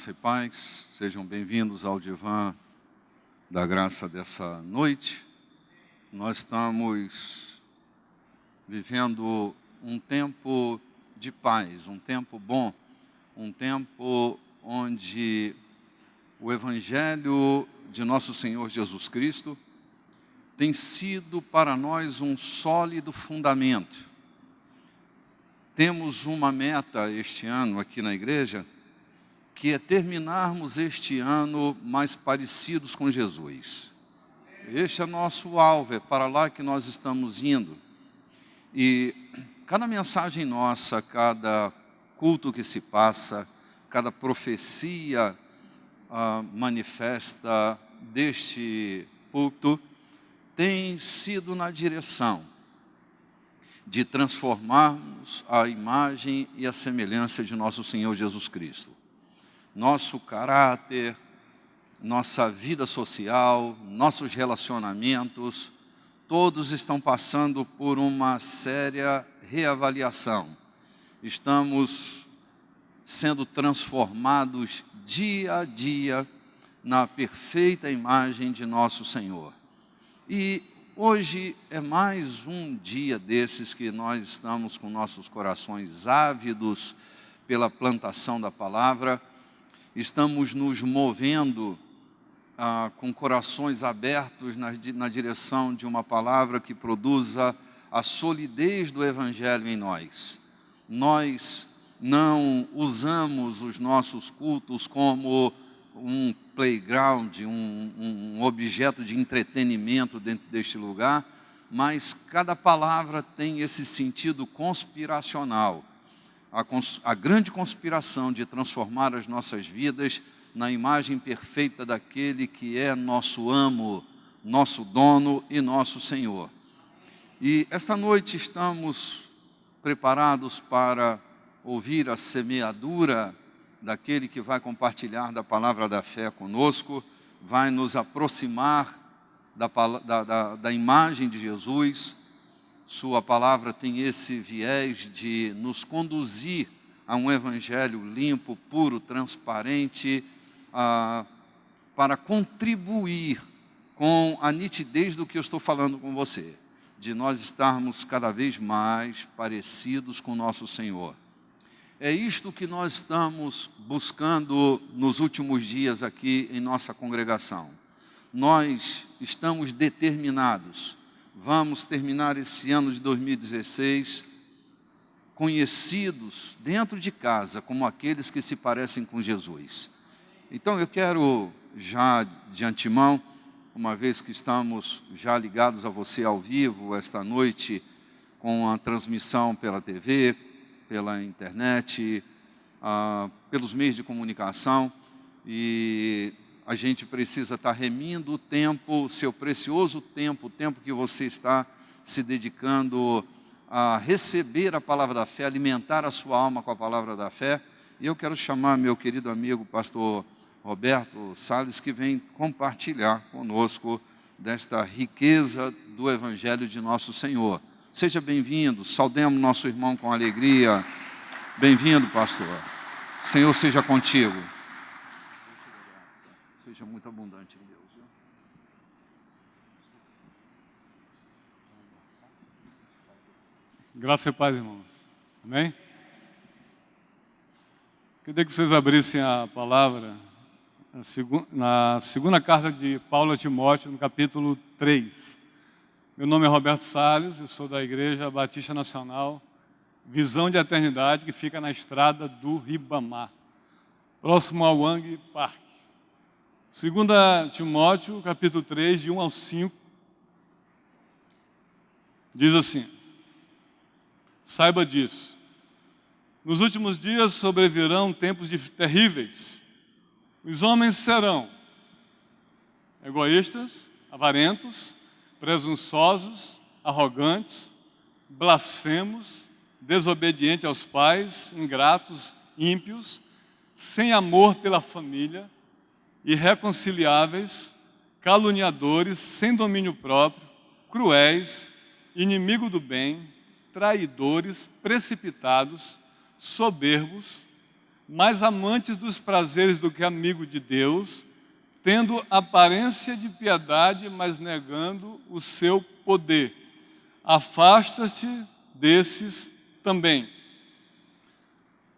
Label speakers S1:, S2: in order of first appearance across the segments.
S1: Graça e paz, sejam bem-vindos ao divã da graça dessa noite. Nós estamos vivendo um tempo de paz, um tempo bom, um tempo onde o Evangelho de nosso Senhor Jesus Cristo tem sido para nós um sólido fundamento. Temos uma meta este ano aqui na igreja, que é terminarmos este ano mais parecidos com Jesus. Este é nosso alvo, é para lá que nós estamos indo. E cada mensagem nossa, cada culto que se passa, cada profecia manifesta deste púlpito, tem sido na direção de transformarmos a imagem e a semelhança de nosso Senhor Jesus Cristo. Nosso caráter, nossa vida social, nossos relacionamentos, todos estão passando por uma séria reavaliação. Estamos sendo transformados dia a dia na perfeita imagem de nosso Senhor. E hoje é mais um dia desses que nós estamos com nossos corações ávidos pela plantação da palavra. Estamos nos movendo com corações abertos na direção de uma palavra que produza a solidez do Evangelho em nós. Nós não usamos os nossos cultos como um playground, um objeto de entretenimento dentro deste lugar, mas cada palavra tem esse sentido conspiracional. A grande conspiração de transformar as nossas vidas na imagem perfeita daquele que é nosso amo, nosso dono e nosso Senhor. E esta noite estamos preparados para ouvir a semeadura daquele que vai compartilhar da palavra da fé conosco, vai nos aproximar da imagem de Jesus. Sua palavra tem esse viés de nos conduzir a um evangelho limpo, puro, transparente, para contribuir com a nitidez do que eu estou falando com você, de nós estarmos cada vez mais parecidos com nosso Senhor. É isto que nós estamos buscando nos últimos dias aqui em nossa congregação. Nós estamos determinados. Vamos terminar esse ano de 2016 conhecidos dentro de casa como aqueles que se parecem com Jesus. Então eu quero já de antemão, uma vez que estamos já ligados a você ao vivo esta noite, com a transmissão pela TV, pela internet, pelos meios de comunicação, e a gente precisa estar remindo o tempo, seu precioso tempo, o tempo que você está se dedicando a receber a palavra da fé, alimentar a sua alma com a palavra da fé. E eu quero chamar meu querido amigo pastor Roberto Salles, que vem compartilhar conosco desta riqueza do Evangelho de nosso Senhor. Seja bem-vindo, saudemos nosso irmão com alegria. Bem-vindo, pastor. Senhor seja contigo. Seja muito abundante em Deus. Viu?
S2: Graça e paz, irmãos. Amém? Queria que vocês abrissem a palavra na segunda carta de Paulo a Timóteo, no capítulo 3. Meu nome é Roberto Salles, eu sou da Igreja Batista Nacional Visão de Eternidade, que fica na estrada do Ribamar, próximo ao Wang Park. 2 Timóteo, capítulo 3, de 1 ao 5, diz assim: saiba disso, nos últimos dias sobrevirão tempos terríveis. Os homens serão egoístas, avarentos, presunçosos, arrogantes, blasfemos, desobedientes aos pais, ingratos, ímpios, sem amor pela família, irreconciliáveis, caluniadores, sem domínio próprio, cruéis, inimigo do bem, traidores, precipitados, soberbos, mais amantes dos prazeres do que amigo de Deus, tendo aparência de piedade, mas negando o seu poder. Afasta-te desses também.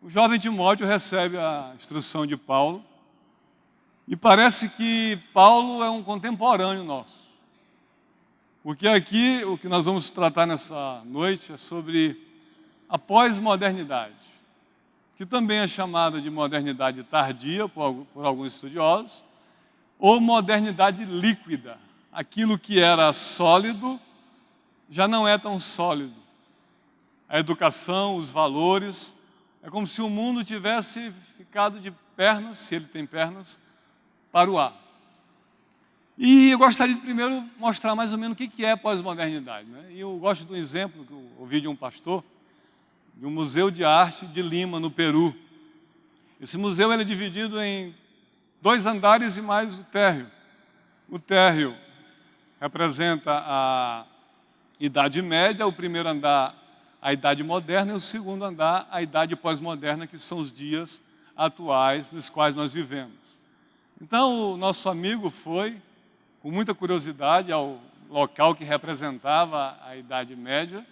S2: O jovem Timóteo recebe a instrução de Paulo, e parece que Paulo é um contemporâneo nosso. Porque aqui o que nós vamos tratar nessa noite é sobre a pós-modernidade, que também é chamada de modernidade tardia por alguns estudiosos, ou modernidade líquida. Aquilo que era sólido já não é tão sólido. A educação, os valores, é como se o mundo tivesse ficado de pernas, se ele tem pernas, para o ar. E eu gostaria de primeiro mostrar mais ou menos o que é pós-modernidade, né? E eu gosto de um exemplo que eu ouvi de um pastor, de um museu de arte de Lima, no Peru. Esse museu ele é dividido em 2 andares e mais o térreo. O térreo representa a Idade Média, o primeiro andar a Idade Moderna e o segundo andar a Idade Pós-Moderna, que são os dias atuais nos quais nós vivemos. Então o nosso amigo foi, com muita curiosidade, ao local que representava a Idade Média,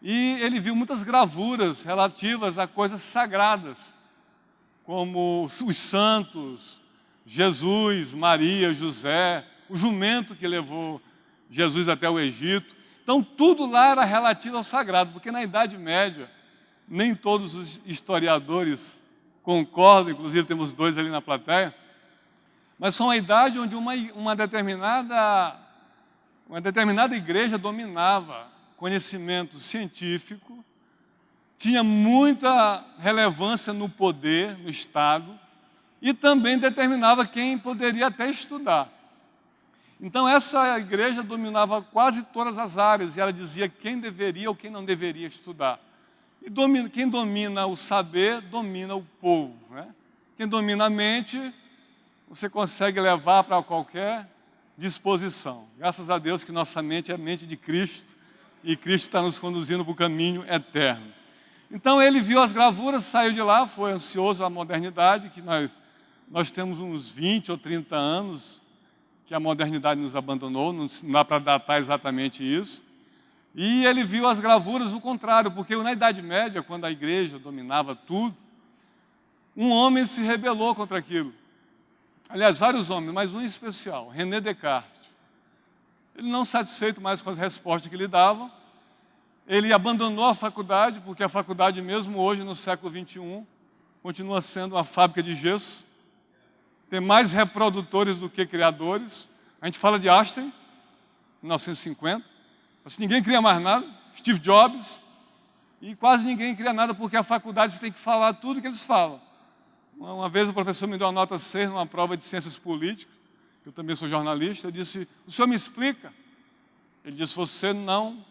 S2: e ele viu muitas gravuras relativas a coisas sagradas, como os santos, Jesus, Maria, José, o jumento que levou Jesus até o Egito. Então tudo lá era relativo ao sagrado, porque na Idade Média, nem todos os historiadores concordam, inclusive temos 2 ali na plateia, mas foi uma idade onde uma determinada igreja dominava conhecimento científico, tinha muita relevância no poder, no Estado, e também determinava quem poderia até estudar. Então essa igreja dominava quase todas as áreas, e ela dizia quem deveria ou quem não deveria estudar. E quem domina o saber, domina o povo, né? Quem domina a mente, você consegue levar para qualquer disposição. Graças a Deus que nossa mente é a mente de Cristo, e Cristo está nos conduzindo para o caminho eterno. Então ele viu as gravuras, saiu de lá, foi ansioso à modernidade, que nós temos uns 20 ou 30 anos que a modernidade nos abandonou, não dá para datar exatamente isso. E ele viu as gravuras o contrário, porque na Idade Média, quando a igreja dominava tudo, um homem se rebelou contra aquilo. Aliás, vários homens, mas um em especial, René Descartes. Ele não satisfeito mais com as respostas que lhe davam, ele abandonou a faculdade, porque a faculdade mesmo hoje, no século XXI, continua sendo uma fábrica de gesso, tem mais reprodutores do que criadores. A gente fala de Einstein, 1950, mas ninguém cria mais nada, Steve Jobs, e quase ninguém cria nada, porque a faculdade você tem que falar tudo que eles falam. Uma vez o professor me deu uma nota 6 numa prova de ciências políticas, eu também sou jornalista, eu disse, o senhor me explica? Ele disse, você não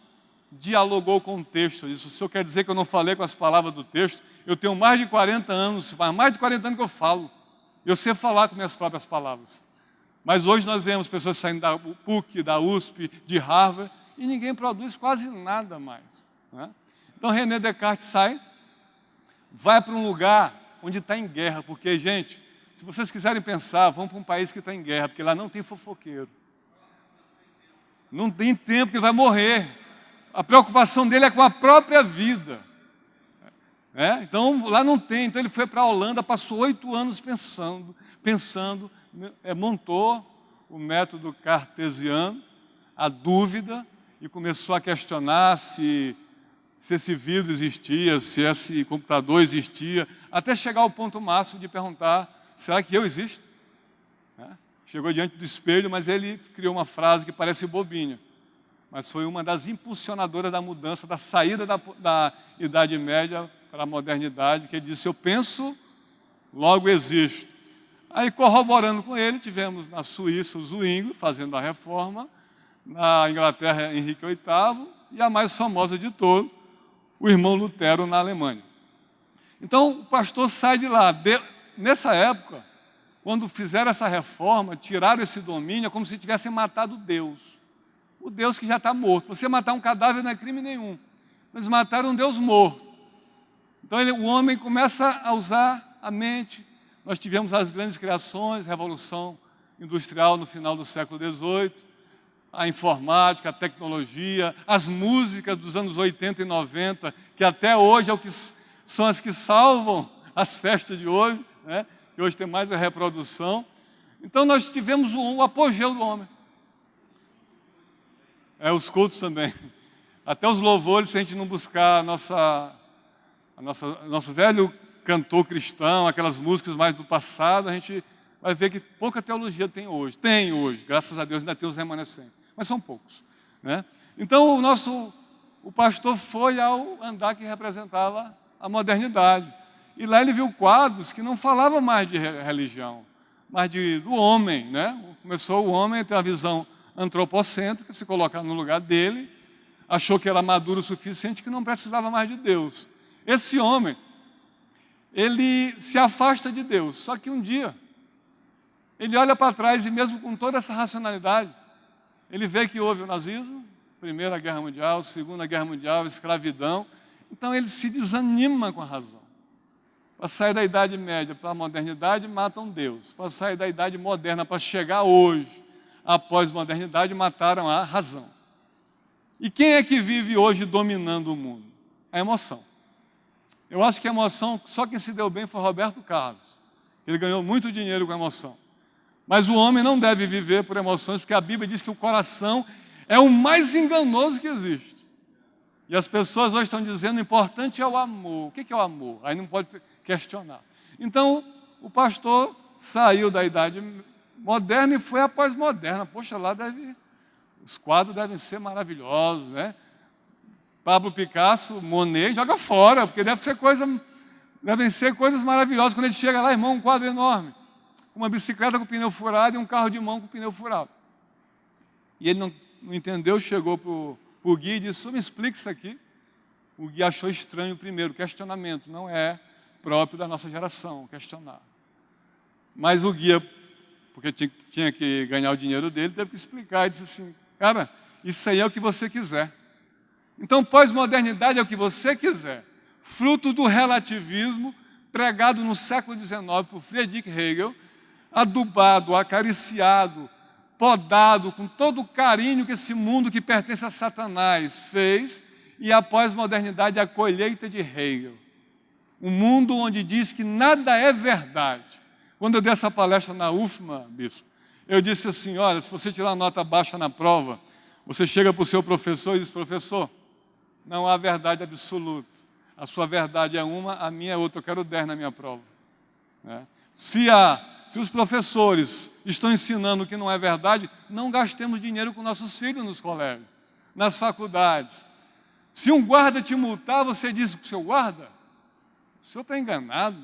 S2: dialogou com o texto. Eu disse, o senhor quer dizer que eu não falei com as palavras do texto? Eu tenho mais de 40 anos, faz mais de 40 anos que eu falo. Eu sei falar com minhas próprias palavras. Mas hoje nós vemos pessoas saindo da PUC, da USP, de Harvard, e ninguém produz quase nada mais, né? Então René Descartes sai, vai para um lugar onde está em guerra, porque, gente, se vocês quiserem pensar, vão para um país que está em guerra, porque lá não tem fofoqueiro. Não tem tempo que ele vai morrer. A preocupação dele é com a própria vida. Então, lá não tem. Então, ele foi para a Holanda, passou 8 anos pensando, montou o método cartesiano, a dúvida, e começou a questionar se esse vidro existia, se esse computador existia, até chegar ao ponto máximo de perguntar, será que eu existo? Chegou diante do espelho, mas ele criou uma frase que parece bobinha, mas foi uma das impulsionadoras da mudança, da saída da Idade Média para a modernidade, que ele disse, eu penso, logo existo. Aí, corroborando com ele, tivemos na Suíça o Zwingli, fazendo a reforma, na Inglaterra, Henrique VIII, e a mais famosa de todos, o irmão Lutero, na Alemanha. Então, o pastor sai de lá. Nessa época, quando fizeram essa reforma, tiraram esse domínio, é como se tivessem matado Deus. O Deus que já está morto. Você matar um cadáver não é crime nenhum. Eles mataram um Deus morto. Então o homem começa a usar a mente. Nós tivemos as grandes criações, Revolução Industrial no final do século XVIII, a informática, a tecnologia, as músicas dos anos 80 e 90, que até hoje são as que salvam as festas de hoje, né? Que hoje tem mais a reprodução. Então nós tivemos o apogeu do homem. Os cultos também. Até os louvores, se a gente não buscar nosso velho cantor cristão, aquelas músicas mais do passado, a gente vai ver que pouca teologia tem hoje. Tem hoje, graças a Deus ainda tem os remanescentes, mas são poucos, né? Então o pastor foi ao andar que representava a modernidade. E lá ele viu quadros que não falavam mais de religião, mas do homem, né? Começou o homem a ter uma visão antropocêntrica, se colocar no lugar dele, achou que era maduro o suficiente, que não precisava mais de Deus. Esse homem, ele se afasta de Deus, só que um dia, ele olha para trás e mesmo com toda essa racionalidade, ele vê que houve o nazismo, Primeira Guerra Mundial, Segunda Guerra Mundial, escravidão, então ele se desanima com a razão. Para sair da Idade Média para a modernidade, matam Deus. Para sair da Idade Moderna para chegar hoje, após a modernidade, mataram a razão. E quem é que vive hoje dominando o mundo? A emoção. Eu acho que a emoção, só quem se deu bem foi Roberto Carlos. Ele ganhou muito dinheiro com a emoção. Mas o homem não deve viver por emoções, porque a Bíblia diz que o coração é o mais enganoso que existe. E as pessoas hoje estão dizendo que o importante é o amor. O que é o amor? Aí não pode questionar. Então, o pastor saiu da Idade Moderna e foi à pós-moderna. Poxa, lá os quadros devem ser maravilhosos, né? Pablo Picasso, Monet, joga fora, porque devem ser coisas maravilhosas. Quando ele chega lá, irmão, um quadro enorme. Uma bicicleta com pneu furado e um carro de mão com pneu furado. E ele não entendeu, chegou para o guia e disse, me explica isso aqui. O guia achou estranho primeiro, questionamento, não é próprio da nossa geração, questionar. Mas o guia, porque tinha que ganhar o dinheiro dele, teve que explicar e disse assim, cara, isso aí é o que você quiser. Então, pós-modernidade é o que você quiser. Fruto do relativismo, pregado no século XIX por Friedrich Hegel, adubado, acariciado, podado, com todo o carinho que esse mundo que pertence a Satanás fez, e a pós-modernidade é a colheita de Hegel. Um mundo onde diz que nada é verdade. Quando eu dei essa palestra na UFMA, bispo, eu disse assim, olha, se você tirar nota baixa na prova, você chega para o seu professor e diz, professor, não há verdade absoluta. A sua verdade é uma, a minha é outra, eu quero 10 na minha prova. Né? Se os professores estão ensinando o que não é verdade, não gastemos dinheiro com nossos filhos nos colégios, nas faculdades. Se um guarda te multar, você diz para o seu guarda, o senhor está enganado.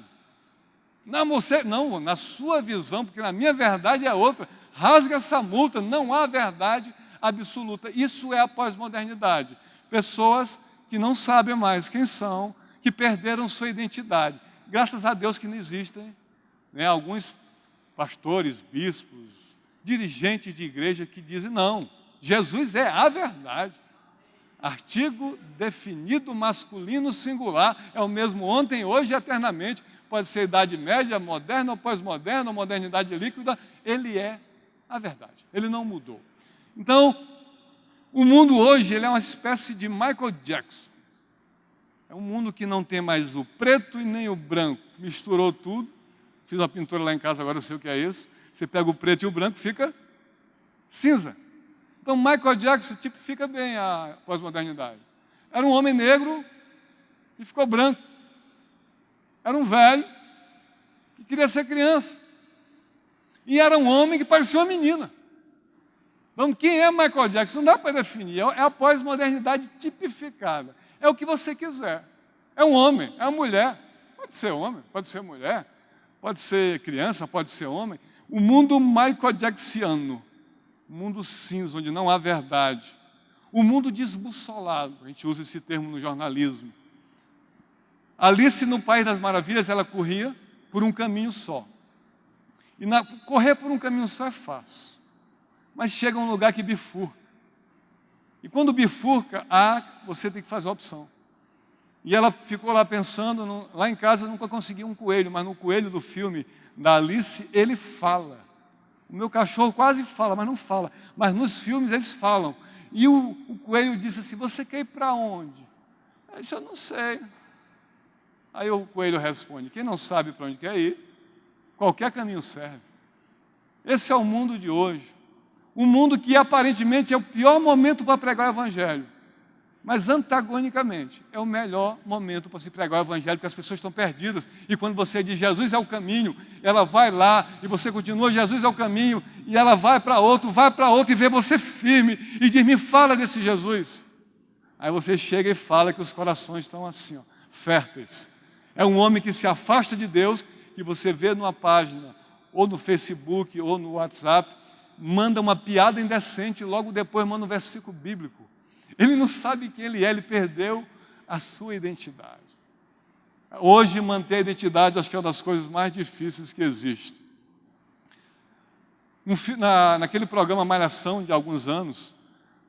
S2: Não, na sua visão, porque na minha verdade é outra. Rasga essa multa, não há verdade absoluta. Isso é a pós-modernidade. Pessoas que não sabem mais quem são, que perderam sua identidade. Graças a Deus que não existem, né, alguns pastores, bispos, dirigentes de igreja que dizem, não, Jesus é a verdade. Artigo definido masculino singular, é o mesmo ontem, hoje e eternamente. Pode ser Idade Média, moderna ou pós-moderna, ou modernidade líquida, ele é a verdade, ele não mudou. Então, o mundo hoje ele é uma espécie de Michael Jackson. É um mundo que não tem mais o preto e nem o branco, misturou tudo. Fiz uma pintura lá em casa, agora eu sei o que é isso. Você pega o preto e o branco, fica cinza. Então, Michael Jackson tipifica bem a pós-modernidade. Era um homem negro e ficou branco. Era um velho que queria ser criança. E era um homem que parecia uma menina. Então, quem é Michael Jackson? Não dá para definir. É a pós-modernidade tipificada. É o que você quiser. É um homem, é uma mulher. Pode ser homem, pode ser mulher, pode ser criança, pode ser homem. O mundo Michael Jacksoniano, o mundo cinza, onde não há verdade. O mundo desbussolado, a gente usa esse termo no jornalismo. Alice, no País das Maravilhas, ela corria por um caminho só. E correr por um caminho só é fácil. Mas chega um lugar que bifurca. E quando bifurca, você tem que fazer a opção. E ela ficou lá pensando, lá em casa eu nunca consegui um coelho, mas no coelho do filme da Alice, ele fala. O meu cachorro quase fala, mas não fala. Mas nos filmes eles falam. E o coelho disse assim, você quer ir para onde? Eu disse, eu não sei. Aí o coelho responde, quem não sabe para onde quer ir, qualquer caminho serve. Esse é o mundo de hoje. Um mundo que aparentemente é o pior momento para pregar o Evangelho. Mas antagonicamente, é o melhor momento para se pregar o Evangelho, porque as pessoas estão perdidas. E quando você diz, Jesus é o caminho, ela vai lá, e você continua, Jesus é o caminho, e ela vai para outro, e vê você firme, e diz, me fala desse Jesus. Aí você chega e fala que os corações estão assim, ó, férteis. É um homem que se afasta de Deus, que você vê numa página, ou no Facebook, ou no WhatsApp, manda uma piada indecente, e logo depois manda um versículo bíblico. Ele não sabe quem ele é, ele perdeu a sua identidade. Hoje, manter a identidade, acho que é uma das coisas mais difíceis que existe. Naquele programa Malhação de alguns anos,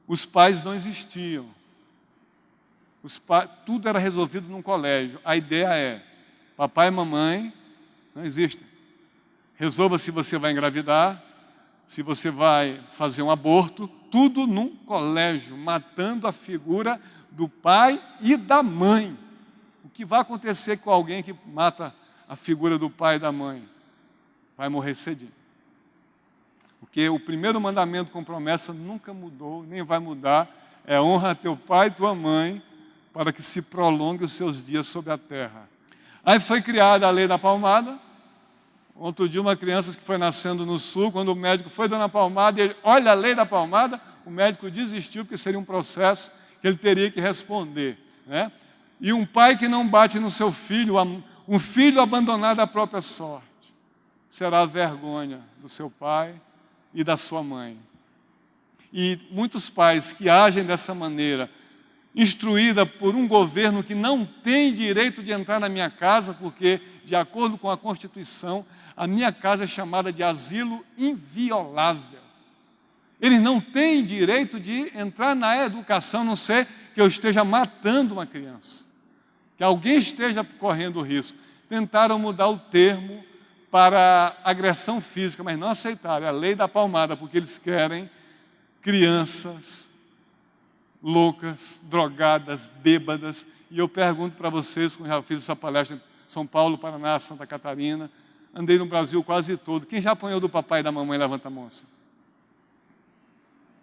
S2: os pais não existiam. Tudo era resolvido num colégio. A ideia é, papai e mamãe não existem. Resolva se você vai engravidar, se você vai fazer um aborto, tudo num colégio, matando a figura do pai e da mãe. O que vai acontecer com alguém que mata a figura do pai e da mãe? Vai morrer cedinho. Porque o primeiro mandamento com promessa nunca mudou, nem vai mudar, é honra teu pai e tua mãe, para que se prolongue os seus dias sobre a terra. Aí foi criada a lei da palmada. Outro dia, uma criança que foi nascendo no sul, quando o médico foi dando a palmada, ele, olha a lei da palmada, o médico desistiu, porque seria um processo que ele teria que responder, né? E um pai que não bate no seu filho, um filho abandonado à própria sorte, será a vergonha do seu pai e da sua mãe. E muitos pais que agem dessa maneira, instruída por um governo que não tem direito de entrar na minha casa, porque, de acordo com a Constituição, a minha casa é chamada de asilo inviolável. Eles não têm direito de entrar na educação, a não ser que eu esteja matando uma criança, que alguém esteja correndo risco. Tentaram mudar o termo para agressão física, mas não aceitaram. É a lei da palmada, porque eles querem crianças loucas, drogadas, bêbadas. E eu pergunto para vocês, como já fiz essa palestra em São Paulo, Paraná, Santa Catarina, andei no Brasil quase todo. Quem já apanhou do papai e da mamãe, levanta a mão. Assim.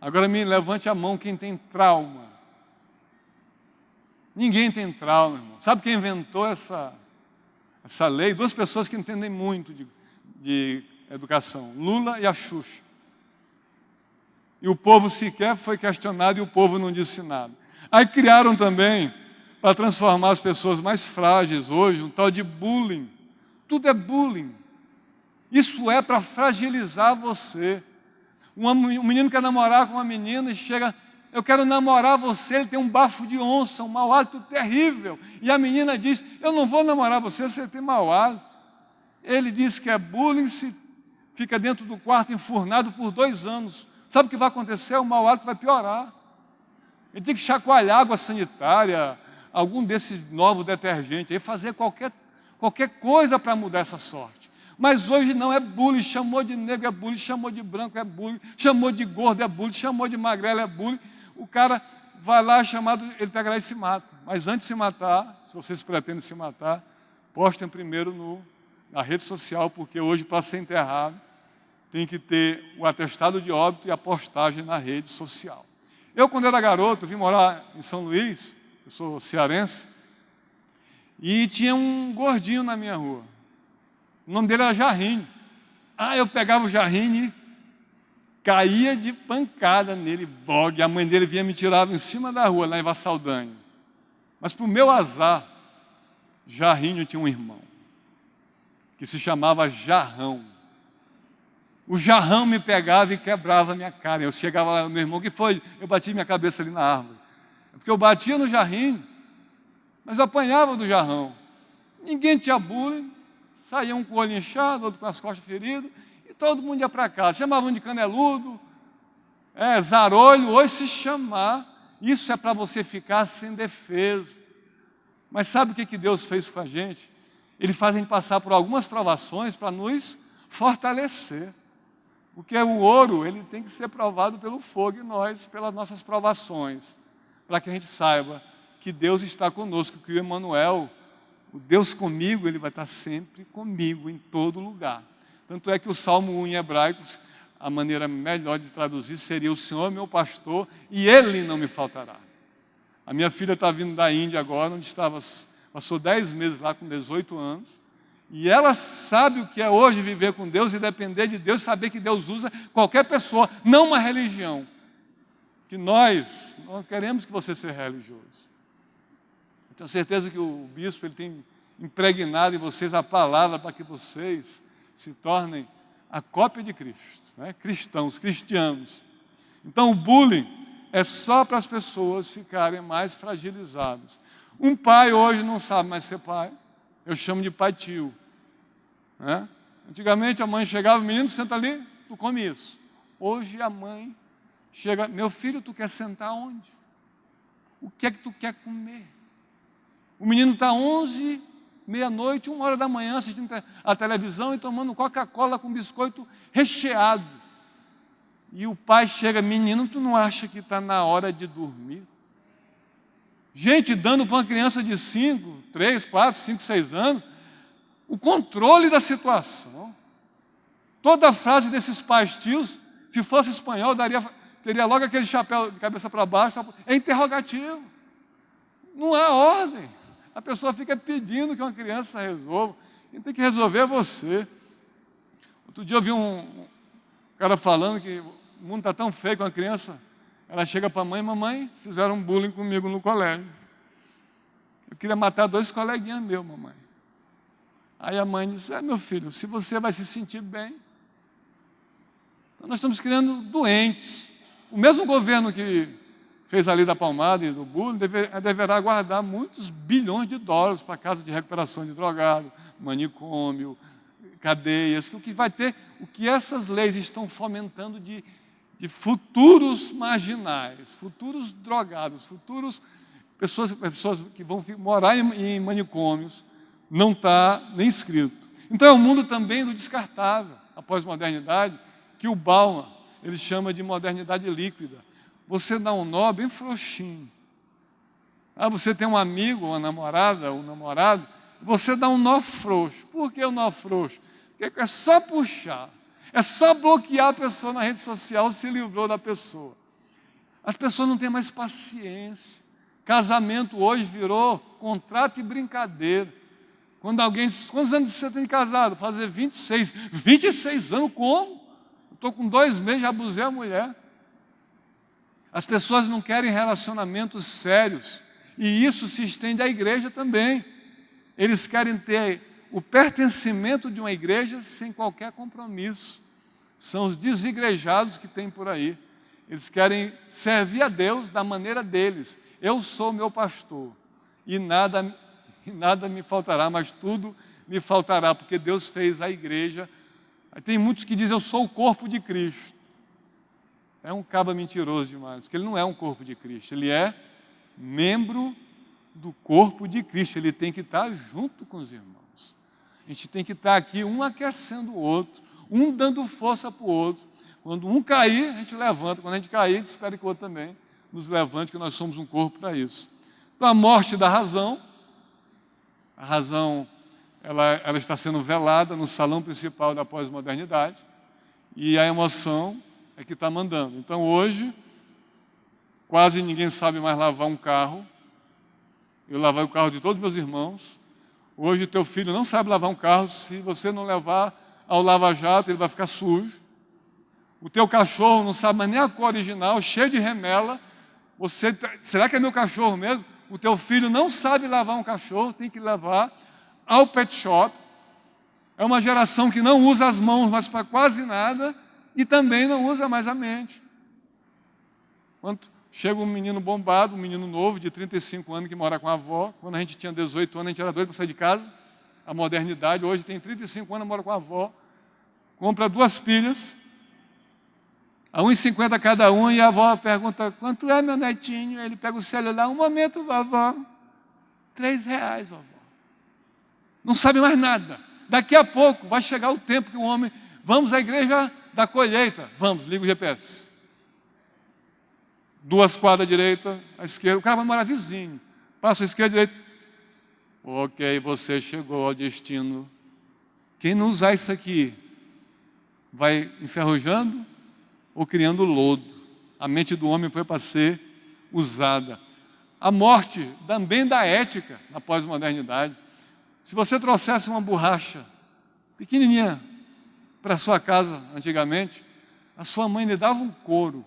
S2: Agora me levante a mão quem tem trauma. Ninguém tem trauma, irmão. Sabe quem inventou essa lei? Duas pessoas que entendem muito de educação. Lula e a Xuxa. E o povo sequer foi questionado e o povo não disse nada. Aí criaram também, para transformar as pessoas mais frágeis hoje, um tal de bullying. Tudo é bullying. Isso é para fragilizar você. Um menino quer namorar com uma menina e chega, eu quero namorar você, ele tem um bafo de onça, um mau hálito terrível. E a menina diz, eu não vou namorar você, você tem mau hálito. Ele diz que é bullying, fica dentro do quarto enfurnado por 2 anos. Sabe o que vai acontecer? O mau hálito vai piorar. Ele tem que chacoalhar água sanitária, algum desses novos detergentes, aí fazer qualquer coisa para mudar essa sorte. Mas hoje não é bullying, chamou de negro é bullying, chamou de branco é bullying, chamou de gordo é bullying, chamou de magrelo é bullying. O cara vai lá, ele pega lá e se mata. Mas antes de se matar, se vocês pretendem se matar, postem primeiro na rede social, porque hoje, para ser enterrado, tem que ter o atestado de óbito e a postagem na rede social. Eu, quando era garoto, vim morar em São Luís, eu sou cearense, e tinha um gordinho na minha rua. O nome dele era Jarrinho. Eu pegava o Jarrinho e caía de pancada nele, bogue. A mãe dele vinha me tirar em cima da rua, lá em Vassaldanha. Mas, para o meu azar, Jarrinho tinha um irmão, que se chamava Jarrão. O Jarrão me pegava e quebrava a minha cara. Eu chegava lá, meu irmão, o que foi? Eu bati minha cabeça ali na árvore. Porque eu batia no Jarrinho, mas eu apanhava do Jarrão. Ninguém tinha bullying, saía um com o olho inchado, outro com as costas feridas, e todo mundo ia para casa. Chamavam de caneludo, zarolho, hoje se chamar. Isso é para você ficar sem defesa. Mas sabe o que Deus fez com a gente? Ele faz a gente passar por algumas provações para nos fortalecer. Porque o ouro, ele tem que ser provado pelo fogo e nós, pelas nossas provações. Para que a gente saiba que Deus está conosco, que o Emmanuel, o Deus comigo, ele vai estar sempre comigo, em todo lugar. Tanto é que o Salmo 1 em hebraico, a maneira melhor de traduzir seria: o Senhor é meu pastor e Ele não me faltará. A minha filha está vindo da Índia agora, onde passou 10 meses lá com 18 anos, e ela sabe o que é hoje viver com Deus e depender de Deus, saber que Deus usa qualquer pessoa, não uma religião. Que nós não queremos que você seja religioso. Eu tenho certeza que o bispo ele tem impregnado em vocês a palavra para que vocês se tornem a cópia de Cristo, né? Cristãos, cristianos. Então o bullying é só para as pessoas ficarem mais fragilizadas. Um pai hoje não sabe mais ser pai. Eu chamo de pai tio, né? Antigamente a mãe chegava: o menino, senta ali, tu come isso. Hoje a mãe chega: meu filho, tu quer sentar onde? O que é que tu quer comer? O menino está 11, meia-noite, 1 hora da manhã, assistindo a televisão e tomando Coca-Cola com biscoito recheado. E o pai chega: menino, tu não acha que está na hora de dormir? Gente, dando para uma criança de 5, 3, 4, 5, 6 anos, o controle da situação. Toda a frase desses pais tios, se fosse espanhol, teria logo aquele chapéu de cabeça para baixo, é interrogativo. Não há ordem. A pessoa fica pedindo que uma criança resolva. Quem tem que resolver é você. Outro dia eu vi um cara falando que o mundo está tão feio com a criança. Ela chega para a mãe: mamãe, fizeram bullying comigo no colégio. Eu queria matar 2 coleguinhas meus, mamãe. Aí a mãe disse: meu filho, se você vai se sentir bem. Então nós estamos criando doentes. O mesmo governo que fez a lei da palmada e do bullying deverá guardar muitos bilhões de dólares para casa de recuperação de drogado, manicômio, cadeias, que o que vai ter, o que essas leis estão fomentando de futuros marginais, futuros drogados, futuros pessoas que vão morar em manicômios, não está nem escrito. Então é o mundo também do descartável, a pós-modernidade, que o Bauman ele chama de modernidade líquida. Você dá um nó bem frouxinho. Você tem um amigo, uma namorada, um namorado, você dá um nó frouxo. Por que o nó frouxo? Porque é só puxar. É só bloquear a pessoa na rede social, se livrou da pessoa. As pessoas não têm mais paciência. Casamento hoje virou contrato e brincadeira. Quando alguém diz: quantos anos você tem casado? Fazer 26. 26 anos como? Eu estou com 2 meses, já abusei a mulher. As pessoas não querem relacionamentos sérios. E isso se estende à igreja também. Eles querem ter o pertencimento de uma igreja sem qualquer compromisso. São os desigrejados que tem por aí. Eles querem servir a Deus da maneira deles. Eu sou meu pastor e nada me faltará, mas tudo me faltará, porque Deus fez a igreja. Tem muitos que dizem: eu sou o corpo de Cristo. É um caba mentiroso demais, porque ele não é um corpo de Cristo, ele é membro do corpo de Cristo, ele tem que estar junto com os irmãos. A gente tem que estar aqui, um aquecendo o outro, um dando força para o outro. Quando um cair, a gente levanta, quando a gente cair, a gente espera que o outro também nos levante, que nós somos um corpo para isso. Então a morte da razão, a razão ela está sendo velada no salão principal da pós-modernidade, e a emoção é que está mandando. Então hoje, quase ninguém sabe mais lavar um carro. Eu lavei o carro de todos os meus irmãos. Hoje teu filho não sabe lavar um carro, se você não levar ao lava-jato, ele vai ficar sujo. O teu cachorro não sabe mais nem a cor original, cheio de remela. Será que é meu cachorro mesmo? O teu filho não sabe lavar um cachorro, tem que levar ao pet shop. É uma geração que não usa as mãos mais para quase nada e também não usa mais a mente. Quando chega um menino bombado, um menino novo de 35 anos que mora com a avó. Quando a gente tinha 18 anos, a gente era doido para sair de casa. A modernidade, hoje tem 35 anos, mora com a avó. Compra 2 pilhas, a R$1,50 cada uma, e a avó pergunta: quanto é, meu netinho? Ele pega o celular: um momento, vovó. R$3, vovó. Não sabe mais nada. Daqui a pouco vai chegar o tempo que o homem... Vamos à igreja da colheita. Vamos, liga o GPS. 2 quadras à direita, à esquerda. O cara vai morar vizinho. Passa a esquerda, a direita. Ok, você chegou ao destino. Quem não usar isso aqui vai enferrujando ou criando lodo. A mente do homem foi para ser usada. A morte também da ética na pós-modernidade. Se você trouxesse uma borracha pequenininha para a sua casa antigamente, a sua mãe lhe dava um couro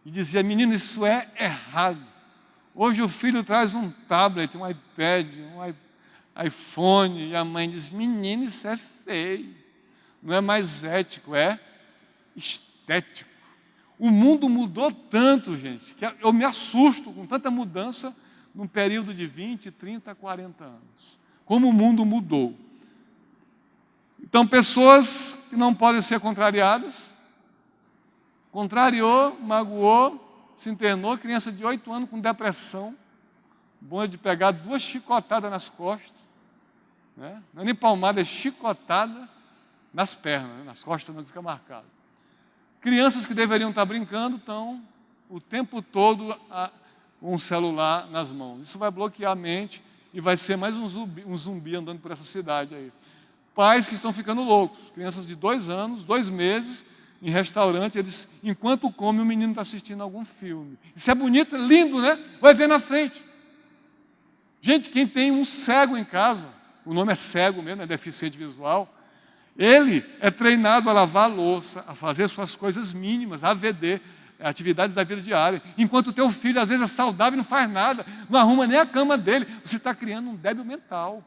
S2: e dizia: menino, isso é errado. Hoje o filho traz um tablet, um iPad, um iPhone, e a mãe diz: menino, isso é feio. Não é mais ético, é estético. O mundo mudou tanto, gente, que eu me assusto com tanta mudança num período de 20, 30, 40 anos. Como o mundo mudou. Então, pessoas que não podem ser contrariadas, contrariou, magoou, se internou, criança de 8 anos com depressão, bom é de pegar 2 chicotadas nas costas, né? Não é nem palmada, é chicotada nas pernas, né? Nas costas não fica marcado. Crianças que deveriam estar brincando estão o tempo todo com um celular nas mãos. Isso vai bloquear a mente e vai ser mais um zumbi andando por essa cidade aí. Pais que estão ficando loucos, crianças de 2 anos, 2 meses, em restaurante, eles, enquanto come, o menino está assistindo algum filme. Isso é bonito, é lindo, né? Vai ver na frente. Gente, quem tem um cego em casa, o nome é cego mesmo, é deficiente visual, ele é treinado a lavar a louça, a fazer suas coisas mínimas, AVD, atividades da vida diária. Enquanto o teu filho, às vezes, é saudável e não faz nada, não arruma nem a cama dele, você está criando um débil mental.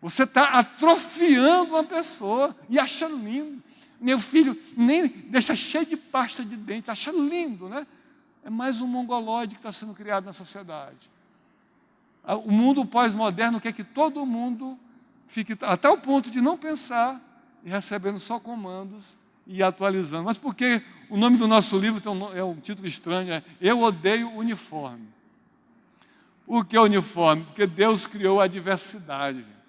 S2: Você está atrofiando uma pessoa e acha lindo. Meu filho nem deixa cheio de pasta de dente, acha lindo, né? É mais um mongolóide que está sendo criado na sociedade. O mundo pós-moderno quer que todo mundo fique até o ponto de não pensar e recebendo só comandos e atualizando. Mas por que o nome do nosso livro é um título estranho? É Eu Odeio Uniforme. Por que uniforme? Porque Deus criou a diversidade, gente.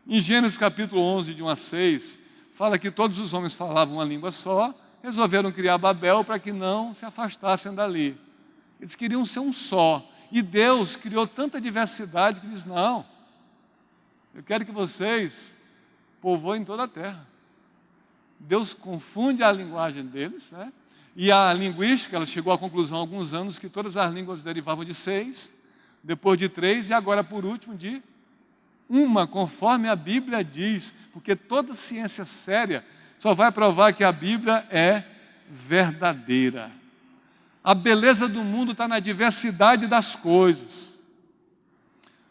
S2: Em Gênesis capítulo 11, de 1 a 6, fala que todos os homens falavam uma língua só, resolveram criar Babel para que não se afastassem dali. Eles queriam ser um só. E Deus criou tanta diversidade que diz: não, eu quero que vocês povoem toda a terra. Deus confunde a linguagem deles, né? E a linguística, ela chegou à conclusão há alguns anos que todas as línguas derivavam de 6, depois de 3 e agora, por último, de 1, conforme a Bíblia diz, porque toda ciência séria só vai provar que a Bíblia é verdadeira. A beleza do mundo está na diversidade das coisas.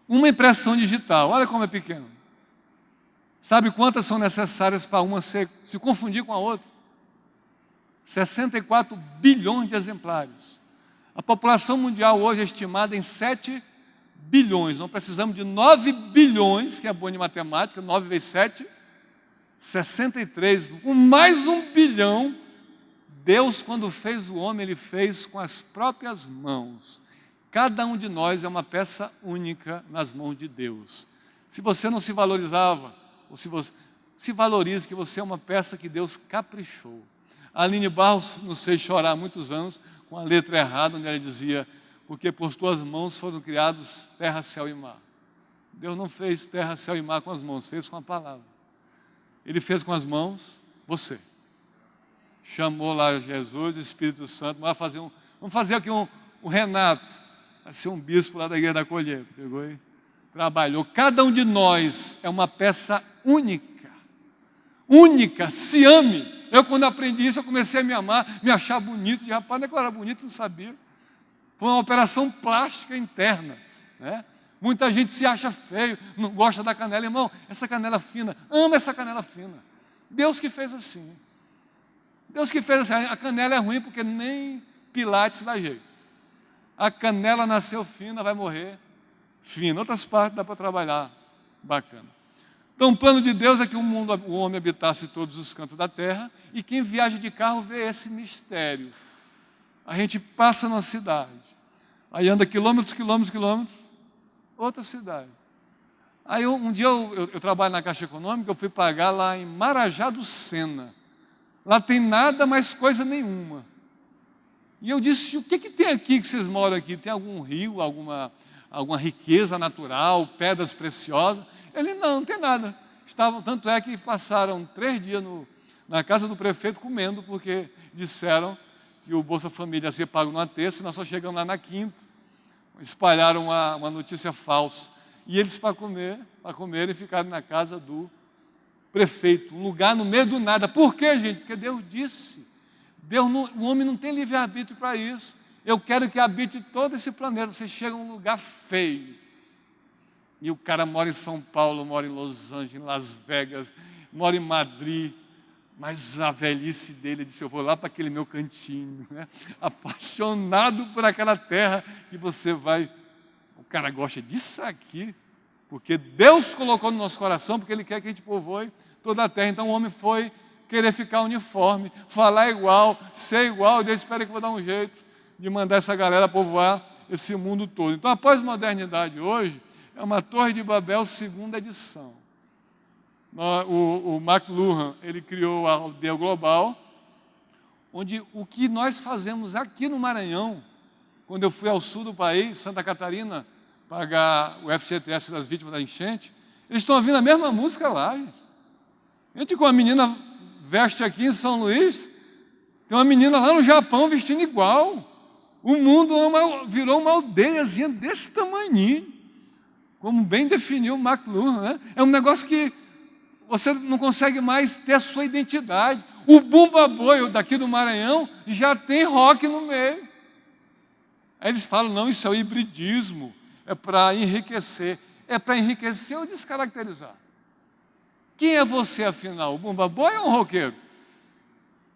S2: Uma impressão digital, olha como é pequeno. Sabe quantas são necessárias para uma se confundir com a outra? 64 bilhões de exemplares. A população mundial hoje é estimada em 7 bilhões. Não precisamos de 9 bilhões, que é bom de matemática, 9 vezes 7, 63. Com mais 1 bilhão, Deus, quando fez o homem, Ele fez com as próprias mãos. Cada um de nós é uma peça única nas mãos de Deus. Se você não se valorizava, ou se você se valorize, que você é uma peça que Deus caprichou. A Aline Barros nos fez chorar há muitos anos com a letra errada, onde ela dizia: porque por tuas mãos foram criados terra, céu e mar. Deus não fez terra, céu e mar com as mãos, fez com a palavra. Ele fez com as mãos você. Chamou lá Jesus, Espírito Santo, vamos fazer aqui um Renato, vai ser um bispo lá da Igreja da Colheita. Pegou e trabalhou. Cada um de nós é uma peça única. Única, se ame. Eu, quando aprendi isso, eu comecei a me amar, me achar bonito. De rapaz, não é que eu era bonito, não sabia. Foi uma operação plástica interna, né? Muita gente se acha feio, não gosta da canela. Irmão, essa canela fina, ama essa canela fina. Deus que fez assim. Deus que fez assim. A canela é ruim porque nem Pilates dá jeito. A canela nasceu fina, vai morrer fina. Outras partes dá para trabalhar, bacana. Então o plano de Deus é que o homem habitasse todos os cantos da terra, e quem viaja de carro vê esse mistério. A gente passa na cidade, Aí anda quilômetros, outra cidade. Aí um dia eu trabalho na Caixa Econômica, eu fui pagar lá em Marajá do Sena. Lá tem nada, mas coisa nenhuma. E eu disse, o que tem aqui que vocês moram aqui? Tem algum rio, alguma riqueza natural, pedras preciosas? Ele, não tem nada. Tanto é que passaram 3 dias na casa do prefeito comendo, porque disseram que o Bolsa Família ia ser pago numa terça, e nós só chegamos lá na quinta. Espalharam uma notícia falsa. E eles, para comer, e ficaram na casa do prefeito, um lugar no meio do nada. Por quê, gente? Porque Deus disse. O homem não tem livre-arbítrio para isso. Eu quero que habite todo esse planeta. Você chega a um lugar feio. E o cara mora em São Paulo, mora em Los Angeles, em Las Vegas, mora em Madrid. Mas a velhice dele disse, eu vou lá para aquele meu cantinho, né? Apaixonado por aquela terra que você vai... O cara gosta disso aqui, porque Deus colocou no nosso coração, porque Ele quer que a gente povoe toda a terra. Então o homem foi querer ficar uniforme, falar igual, ser igual, e Deus espera que eu vou dar um jeito de mandar essa galera povoar esse mundo todo. Então a pós-modernidade hoje é uma Torre de Babel segunda edição. O McLuhan, ele criou a aldeia global, onde o que nós fazemos aqui no Maranhão, quando eu fui ao sul do país, Santa Catarina, pagar o FGTS das vítimas da enchente, eles estão ouvindo a mesma música lá. Gente, com a menina veste aqui em São Luís, tem uma menina lá no Japão vestindo igual. O mundo virou uma aldeiazinha desse tamanhinho, como bem definiu o McLuhan, né? É um negócio que você não consegue mais ter a sua identidade. O Bumba Boi daqui do Maranhão já tem rock no meio. Aí eles falam, não, isso é o hibridismo, é para enriquecer. É para enriquecer ou descaracterizar? Quem é você, afinal? O Bumba Boi ou um roqueiro?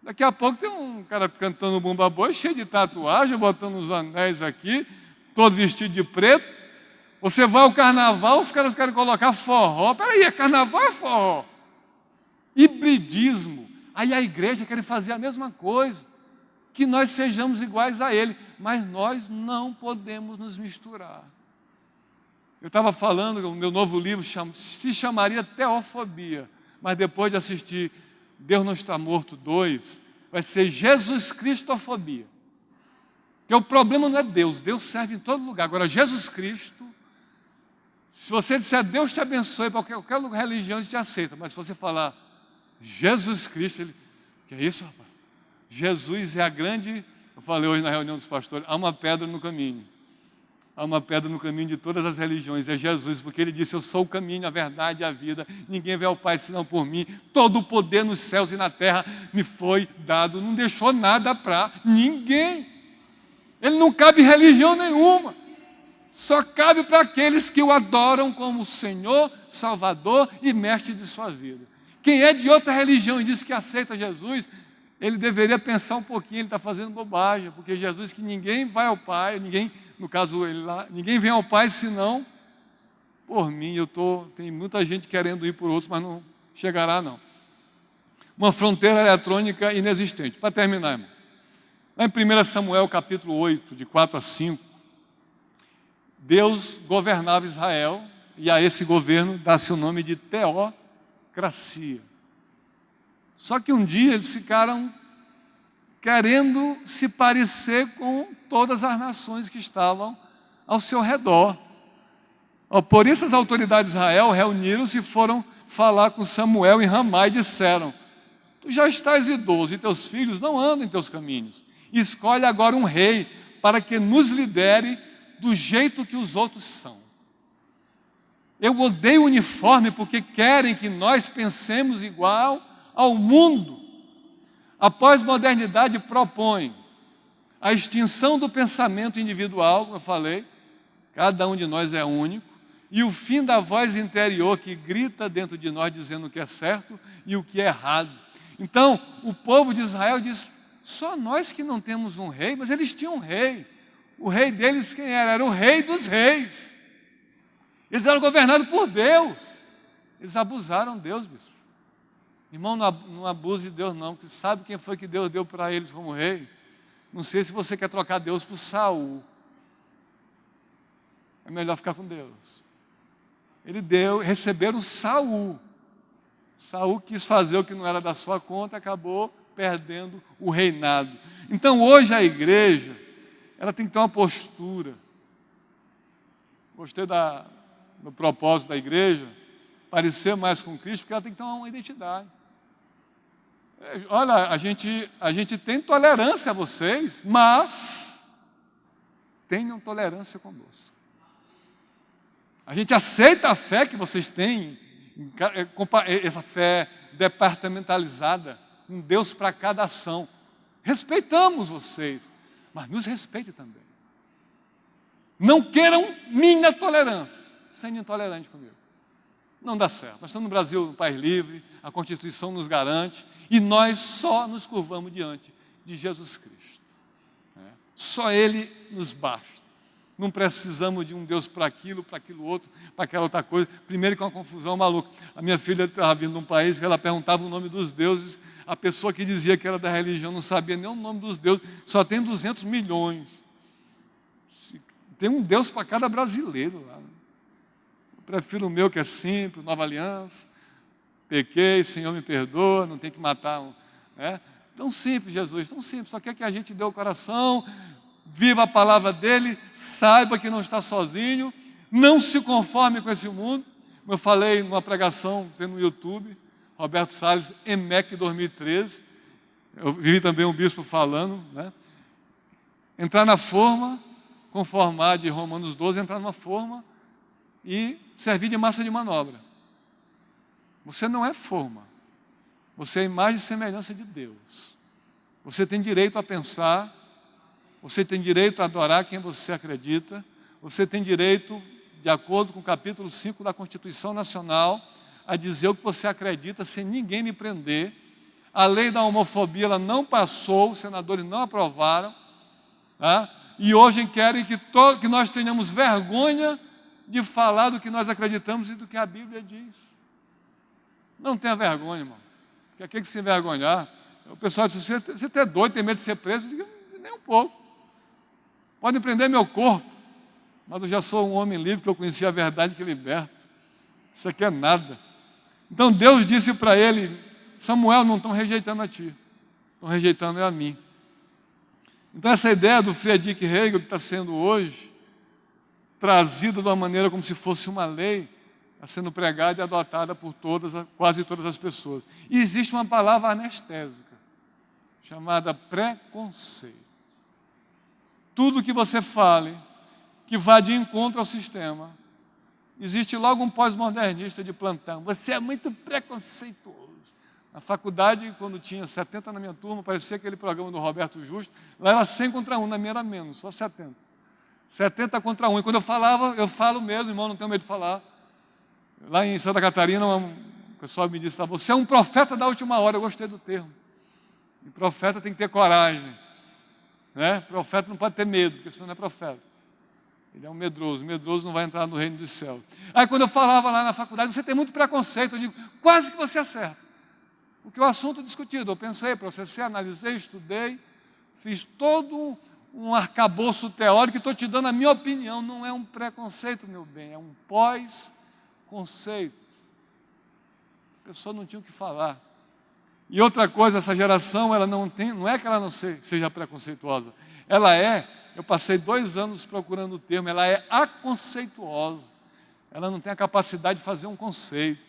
S2: Daqui a pouco tem um cara cantando o Bumba Boi, cheio de tatuagem, botando os anéis aqui, todo vestido de preto. Você vai ao carnaval, os caras querem colocar forró. Peraí, é carnaval ou é forró? Hibridismo. Aí a igreja quer fazer a mesma coisa, que nós sejamos iguais a Ele, mas nós não podemos nos misturar. Eu estava falando que o meu novo livro se chamaria Teofobia, mas depois de assistir Deus Não Está Morto 2, vai ser Jesus Cristofobia. Porque o problema não é Deus, Deus serve em todo lugar. Agora, Jesus Cristo, se você disser Deus te abençoe, para qualquer religião ele te aceita, mas se você falar Jesus Cristo, ele, que é isso, rapaz? Jesus é a grande, eu falei hoje na reunião dos pastores, há uma pedra no caminho. Há uma pedra no caminho de todas as religiões, é Jesus, porque Ele disse, eu sou o caminho, a verdade e a vida, ninguém vê ao Pai senão por mim, todo o poder nos céus e na terra me foi dado, não deixou nada para ninguém. Ele não cabe em religião nenhuma, só cabe para aqueles que o adoram como Senhor, Salvador e Mestre de sua vida. Quem é de outra religião e diz que aceita Jesus, ele deveria pensar um pouquinho, ele está fazendo bobagem, porque Jesus que ninguém vai ao Pai, ninguém vem ao Pai senão por mim. Tem muita gente querendo ir por outros, mas não chegará não. Uma fronteira eletrônica inexistente. Para terminar, irmão. Lá em 1 Samuel capítulo 8, de 4 a 5, Deus governava Israel, e a esse governo dá-se o nome de teocracia. Só que um dia eles ficaram querendo se parecer com todas as nações que estavam ao seu redor. Por isso as autoridades de Israel reuniram-se e foram falar com Samuel em Ramá e disseram, tu já estás idoso e teus filhos não andam em teus caminhos. Escolhe agora um rei para que nos lidere do jeito que os outros são. Eu odeio o uniforme porque querem que nós pensemos igual ao mundo. A pós-modernidade propõe a extinção do pensamento individual, como eu falei, cada um de nós é único, e o fim da voz interior que grita dentro de nós dizendo o que é certo e o que é errado. Então, o povo de Israel diz, só nós que não temos um rei, mas eles tinham um rei. O rei deles quem era? Era o rei dos reis. Eles eram governados por Deus. Eles abusaram de Deus, bispo. Irmão, não abuse de Deus não, porque sabe quem foi que Deus deu para eles como rei? Não sei se você quer trocar Deus por Saul. é melhor ficar com Deus. Receberam Saul. Saul quis fazer o que não era da sua conta, acabou perdendo o reinado. Então hoje a igreja, ela tem que ter uma postura. Gostei do propósito da igreja, parecer mais com Cristo, porque ela tem que ter uma identidade. Olha, a gente tem tolerância a vocês, mas tenham tolerância conosco. A gente aceita a fé que vocês têm, essa fé departamentalizada, um Deus para cada ação. Respeitamos vocês, mas nos respeite também. Não queiram minha tolerância, sendo intolerante comigo. Não dá certo. Nós estamos no Brasil, um país livre, a Constituição nos garante, e nós só nos curvamos diante de Jesus Cristo. Só Ele nos basta. Não precisamos de um Deus para aquilo outro, para aquela outra coisa. Primeiro que é uma confusão maluca. A minha filha estava vindo de um país que ela perguntava o nome dos deuses. A pessoa que dizia que era da religião não sabia nem o nome dos deuses. Só tem 200 milhões. Tem um Deus para cada brasileiro lá. Eu prefiro o meu, que é simples, Nova Aliança. Pequei, Senhor me perdoa, não tem que matar. Tão simples, Jesus, tão simples. Só quer que a gente dê o coração, viva a palavra dele, saiba que não está sozinho, não se conforme com esse mundo. Como eu falei numa pregação, tem no YouTube, Roberto Salles, EMEC 2013. Eu vi também um bispo falando, entrar na forma, conformar de Romanos 12, entrar numa forma e servir de massa de manobra. Você não é forma, você é imagem e semelhança de Deus. Você tem direito a pensar, você tem direito a adorar quem você acredita, você tem direito, de acordo com o capítulo 5 da Constituição Nacional, a dizer o que você acredita sem ninguém lhe prender. A lei da homofobia ela não passou, os senadores não aprovaram, e hoje querem que nós tenhamos vergonha de falar do que nós acreditamos e do que a Bíblia diz. Não tenha vergonha, irmão. Quer que se envergonhar? O pessoal diz, você é doido, tem medo de ser preso? Eu digo, nem um pouco. Podem prender meu corpo, mas eu já sou um homem livre, que eu conheci a verdade que liberta. Isso aqui é nada. Então Deus disse para ele, Samuel, não estão rejeitando a ti, estão rejeitando a mim. Então essa ideia do Friedrich Hegel, que está sendo hoje trazida de uma maneira como se fosse uma lei, está sendo pregada e adotada por quase todas as pessoas. E existe uma palavra anestésica, chamada preconceito. Tudo que você fale, que vá de encontro ao sistema, existe logo um pós-modernista de plantão. Você é muito preconceituoso. Na faculdade, quando tinha 70 na minha turma, parecia aquele programa do Roberto Justo, lá era 100 contra 1, na minha era menos, só 70. 70 contra 1. E quando eu falava, eu falo mesmo, irmão, não tenho medo de falar. Lá em Santa Catarina, o pessoal me disse, você é um profeta da última hora. Eu gostei do termo. E profeta tem que ter coragem. Profeta não pode ter medo, porque senão não é profeta. Ele é um medroso. Medroso não vai entrar no reino dos céus. Aí quando eu falava lá na faculdade, você tem muito preconceito. Eu digo, quase que você acerta. Porque o assunto discutido, eu pensei, processei, analisei, estudei, fiz todo um arcabouço teórico e estou te dando a minha opinião. Não é um preconceito, meu bem, é um pós-conceito. A pessoa não tinha o que falar. E outra coisa, essa geração, ela não é que ela não seja preconceituosa, eu passei 2 anos procurando o termo, ela é aconceituosa. Ela não tem a capacidade de fazer um conceito.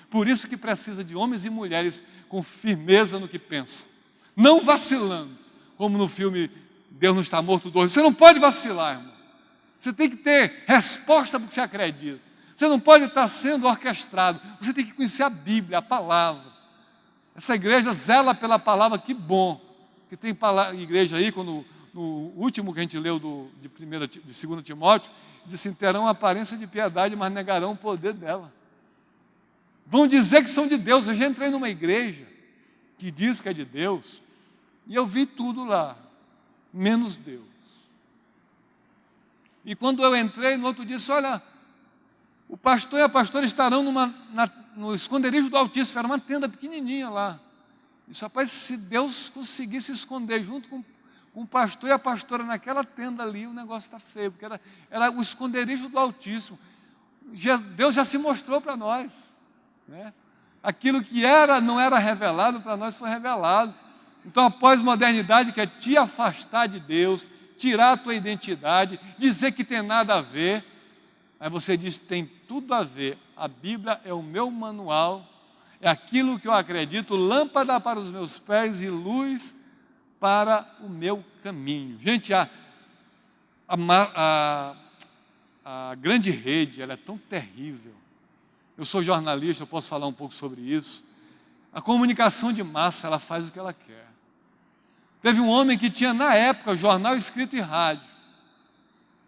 S2: Por isso que precisa de homens e mulheres com firmeza no que pensam, não vacilando, como no filme Deus não está morto 2. Você não pode vacilar, irmão. Você tem que ter resposta para o que você acredita. Você não pode estar sendo orquestrado. Você tem que conhecer a Bíblia, a palavra. Essa igreja zela pela palavra, que bom. Que tem igreja aí, quando no último que a gente leu de 2 Timóteo, disse, terão aparência de piedade, mas negarão o poder dela. Vão dizer que são de Deus. Eu já entrei numa igreja que diz que é de Deus, e eu vi tudo lá, menos Deus. E quando eu entrei, no outro dia, disse, olha, o pastor e a pastora estarão no esconderijo do Altíssimo, era uma tenda pequenininha lá. Disse, rapaz, se Deus conseguisse esconder junto com com o pastor e a pastora naquela tenda ali, o negócio está feio, porque era o esconderijo do Altíssimo. Deus já se mostrou para nós, né? Aquilo que não era revelado, para nós foi revelado. Então a pós-modernidade quer te afastar de Deus, tirar a tua identidade, dizer que tem nada a ver. Aí você diz, tem tudo a ver. A Bíblia é o meu manual, é aquilo que eu acredito, lâmpada para os meus pés e luz para o meu caminho. Gente, a grande rede, ela é tão terrível. Eu sou jornalista, eu posso falar um pouco sobre isso. A comunicação de massa, ela faz o que ela quer. Teve um homem que tinha, na época, jornal escrito em rádio.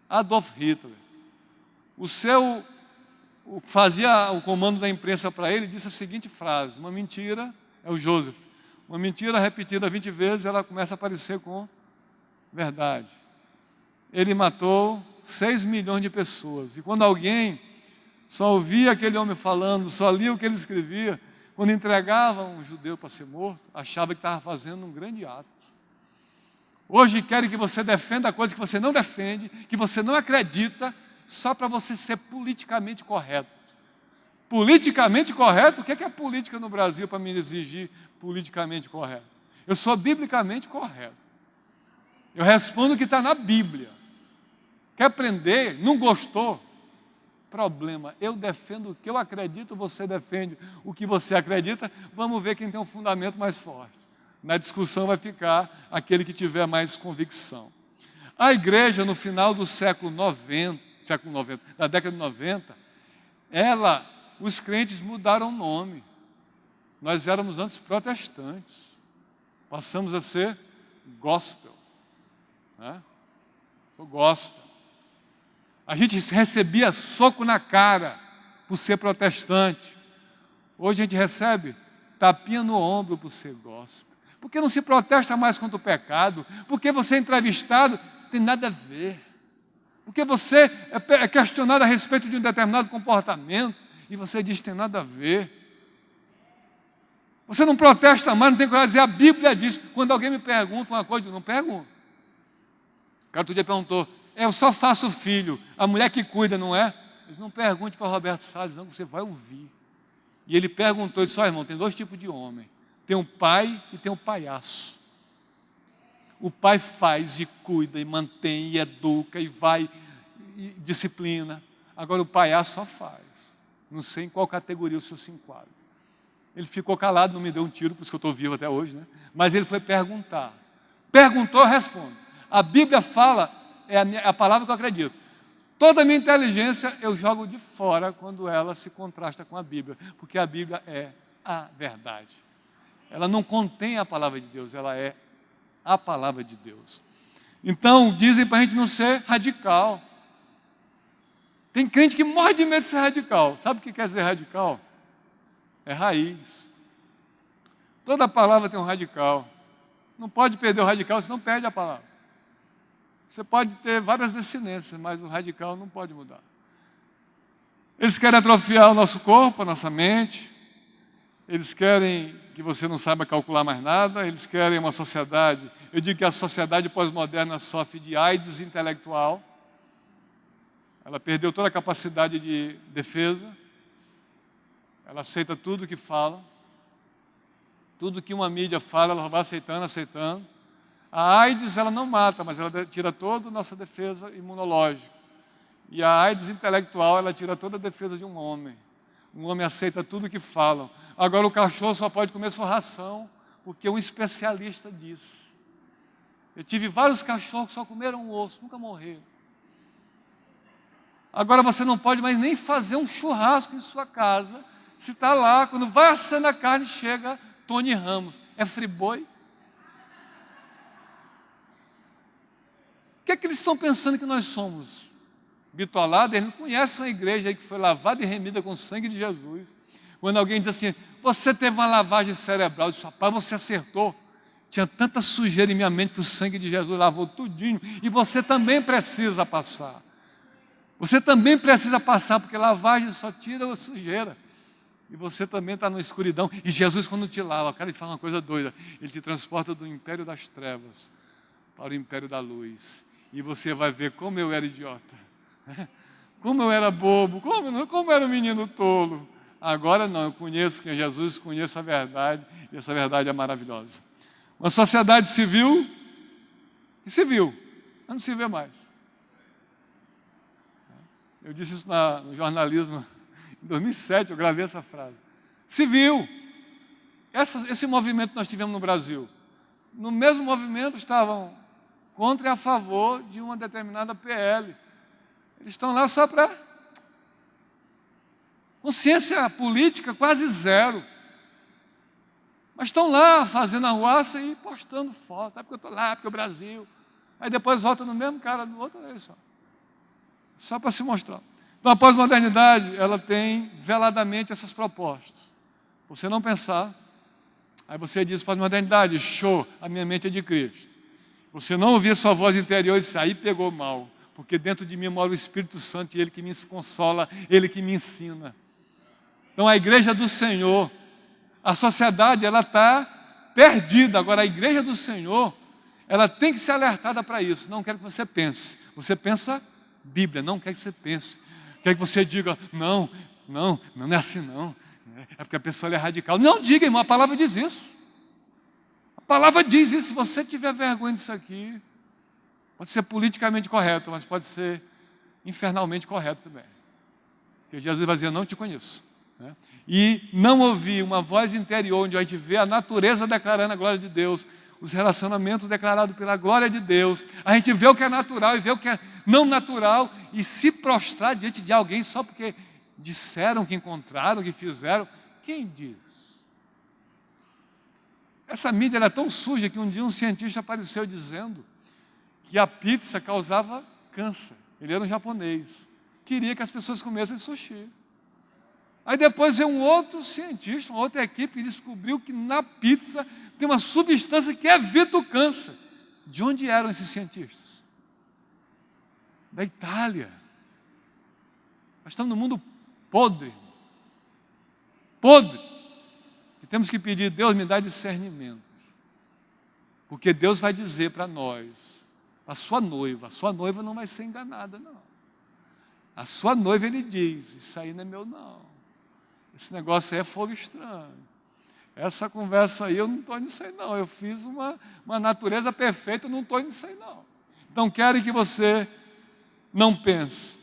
S2: Adolf Hitler. O que fazia o comando da imprensa para ele, disse a seguinte frase: uma mentira, é o Joseph, uma mentira repetida 20 vezes, ela começa a parecer com verdade. Ele matou 6 milhões de pessoas. E quando alguém só ouvia aquele homem falando, só lia o que ele escrevia, quando entregava um judeu para ser morto, achava que estava fazendo um grande ato. Hoje querem que você defenda a coisa que você não defende, que você não acredita, só para você ser politicamente correto. Politicamente correto? O que é política no Brasil para me exigir politicamente correto? Eu sou biblicamente correto. Eu respondo o que está na Bíblia. Quer aprender? Não gostou? Problema. Eu defendo o que eu acredito, você defende o que você acredita. Vamos ver quem tem um fundamento mais forte. Na discussão vai ficar aquele que tiver mais convicção. A igreja, no final do século 90, da década de 90, os crentes mudaram o nome. Nós éramos antes protestantes. Passamos a ser gospel. Né? Sou gospel. A gente recebia soco na cara por ser protestante. Hoje a gente recebe tapinha no ombro por ser gospel. Porque não se protesta mais contra o pecado. Porque você é entrevistado, não tem nada a ver. Porque você é questionado a respeito de um determinado comportamento e você diz que tem nada a ver. Você não protesta mais, não tem coragem de dizer, a Bíblia diz. Quando alguém me pergunta uma coisa, eu não pergunto. O cara outro dia perguntou, eu só faço filho, a mulher que cuida, não é? Eles não pergunte para Roberto Salles, não, você vai ouvir. E ele perguntou, ele disse, irmão, tem 2 tipos de homem. Tem um pai e tem um palhaço. O pai faz e cuida, e mantém, e educa, e vai, e disciplina. Agora o palhaço só faz. Não sei em qual categoria o senhor se enquadra. Ele ficou calado, não me deu um tiro, por isso que eu estou vivo até hoje, né? Mas ele foi perguntar. Perguntou, eu respondo. A Bíblia fala, é a palavra que eu acredito. Toda a minha inteligência eu jogo de fora quando ela se contrasta com a Bíblia, porque a Bíblia é a verdade. Ela não contém a palavra de Deus, ela é a palavra de Deus. Então, dizem para a gente não ser radical. Tem crente que morre de medo de ser radical. Sabe o que quer dizer radical? É raiz. Toda palavra tem um radical. Não pode perder o radical, senão perde a palavra. Você pode ter várias descendências, mas o radical não pode mudar. Eles querem atrofiar o nosso corpo, a nossa mente. Eles querem que você não saiba calcular mais nada. Eles querem uma sociedade. Eu digo que a sociedade pós-moderna sofre de AIDS intelectual. Ela perdeu toda a capacidade de defesa. Ela aceita tudo que fala. Tudo que uma mídia fala, ela vai aceitando. A AIDS, ela não mata, mas ela tira toda a nossa defesa imunológica. E a AIDS intelectual, ela tira toda a defesa de um homem. Um homem aceita tudo que falam. Agora o cachorro só pode comer sua ração, porque um especialista disse. Eu tive vários cachorros que só comeram osso, nunca morreram. Agora você não pode mais nem fazer um churrasco em sua casa. Se está lá, quando vai assando a carne, chega Tony Ramos. É friboi? O que é que eles estão pensando que nós somos? Bitolados, eles não conhecem uma igreja aí que foi lavada e remida com o sangue de Jesus. Quando alguém diz assim, você teve uma lavagem cerebral, eu disse, rapaz, você acertou. Tinha tanta sujeira em minha mente que o sangue de Jesus lavou tudinho. E você também precisa passar. Você também precisa passar, porque lavagem só tira a sujeira. E você também está na escuridão. E Jesus, quando te lava, cara, ele fala uma coisa doida. Ele te transporta do império das trevas para o império da luz. E você vai ver como eu era idiota, como eu era bobo, como eu era um menino tolo. Agora não, eu conheço quem é Jesus, conheço a verdade, e essa verdade é maravilhosa. Uma sociedade civil, mas não se vê mais. Eu disse isso no jornalismo, em 2007, eu gravei essa frase. Civil. Esse movimento que nós tivemos no Brasil, no mesmo movimento estavam contra e a favor de uma determinada PL. Eles estão lá só para consciência política quase zero. Mas estão lá fazendo arruaça e postando foto. É porque eu estou lá, porque é o Brasil. Aí depois volta no mesmo cara do outro, é isso. Só para se mostrar. Então a pós-modernidade, ela tem veladamente essas propostas. Você não pensar, aí você diz, pós-modernidade, show, a minha mente é de Cristo. Você não ouvir sua voz interior e disse, aí pegou mal, porque dentro de mim mora o Espírito Santo e Ele que me consola, Ele que me ensina. Então a igreja do Senhor, a sociedade, ela está perdida. Agora a igreja do Senhor, ela tem que ser alertada para isso. Não quero que você pense. Você pensa Bíblia, não quer que você pense. Quer que você diga, não é assim não. É porque a pessoa é radical. Não diga, irmão, a palavra diz isso. A palavra diz isso. Se você tiver vergonha disso aqui, pode ser politicamente correto, mas pode ser infernalmente correto também. Porque Jesus vai dizer, não te conheço. Né? E não ouvir uma voz interior, onde a gente vê a natureza declarando a glória de Deus, os relacionamentos declarados pela glória de Deus, a gente vê o que é natural e vê o que é não natural, e se prostrar diante de alguém só porque disseram que encontraram, que fizeram. Quem diz? Essa mídia era tão suja que um dia um cientista apareceu dizendo que a pizza causava câncer. Ele era um japonês. Queria que as pessoas comessem sushi. Aí depois veio um outro cientista, uma outra equipe, e descobriu que na pizza tem uma substância que evita o câncer. De onde eram esses cientistas? Da Itália. Nós estamos no mundo podre. Podre. E temos que pedir, Deus me dá discernimento. Porque Deus vai dizer para nós, a sua noiva não vai ser enganada, não. A sua noiva, Ele diz, isso aí não é meu, não. Esse negócio aí é fogo estranho. Essa conversa aí, eu não estou nisso aí, não. Eu fiz uma natureza perfeita, eu não estou nisso aí, não. Então, quero que você não pense.